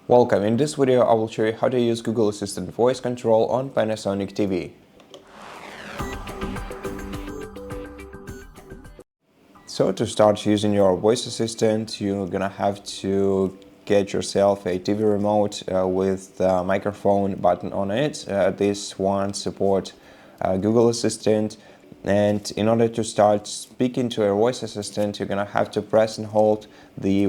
Welcome. In this video I will show you how to use Google Assistant voice control on Panasonic TV. So to start using your voice assistant, you're gonna have to get yourself a TV remote with the microphone button on it. This one supports Google Assistant, and in order to start speaking to a voice assistant, you're gonna have to press and hold the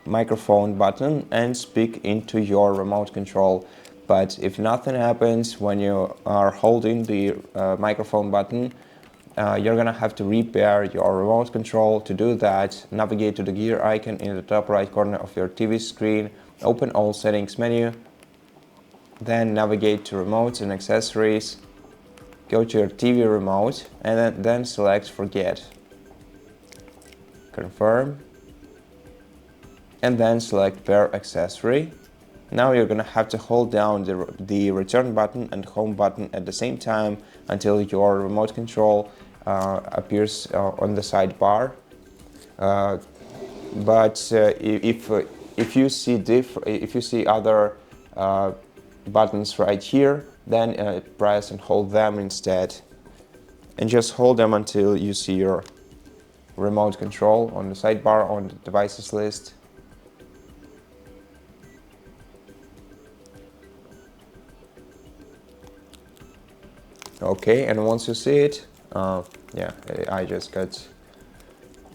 microphone button and speak into your remote control. But if nothing happens when you are holding the microphone button, you're gonna have to repair your remote control. To do that, navigate to the gear icon in the top right corner of your TV screen, open all settings menu, then navigate to remotes and accessories, go to your TV remote and then select forget, confirm, and then select pair accessory. Now you're gonna have to hold down the return button and home button at the same time until your remote control appears on the sidebar. If you see other buttons right here, then press and hold them instead, and just hold them until you see your remote control on the sidebar on the devices list. Okay, and once you see it, yeah, I just got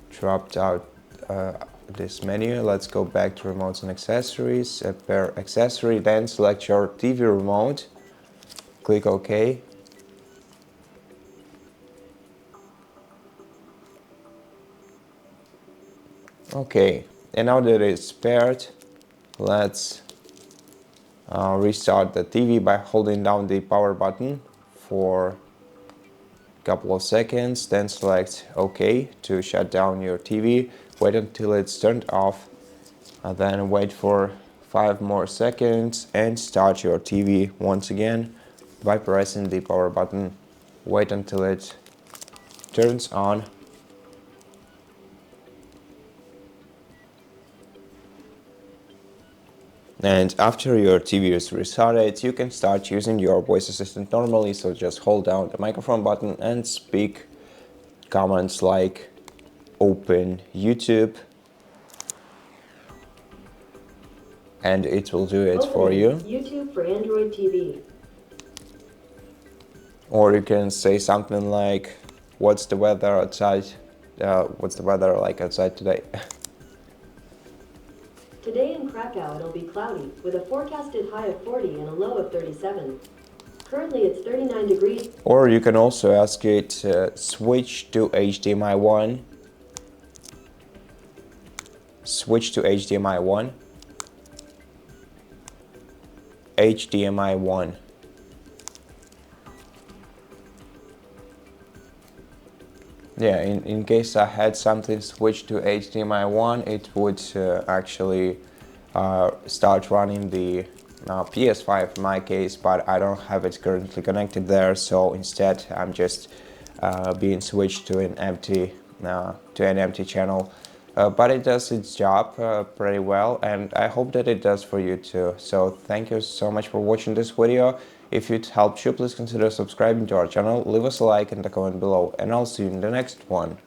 dropped out this menu. Let's go back to remotes and accessories, pair accessory, then select your TV remote, click OK. Okay, and now that it's paired, let's restart the TV by holding down the power button for a couple of seconds, then select OK to shut down your TV. Wait until it's turned off, and then wait for 5 more seconds and start your TV once again by pressing the power button. Wait until it turns on. And after your TV is restarted, you can start using your voice assistant normally. So just hold down the microphone button and speak comments like open YouTube, and it will do it for you. YouTube for Android TV. Or you can say something like, what's the weather outside? What's the weather like outside today? Today in Krakow it'll be cloudy, with a forecasted high of 40 and a low of 37. Currently it's 39 degrees. Or you can also ask it switch to HDMI 1. Switch to HDMI 1. HDMI 1. Yeah, in case I had something switched to HDMI 1, it would actually start running the PS5 in my case, but I don't have it currently connected there, so instead I'm just being switched to an empty channel. But it does its job pretty well, and I hope that it does for you too. So thank you so much for watching this video. If it helped you, please consider subscribing to our channel, leave us a like and a comment below, and I'll see you in the next one.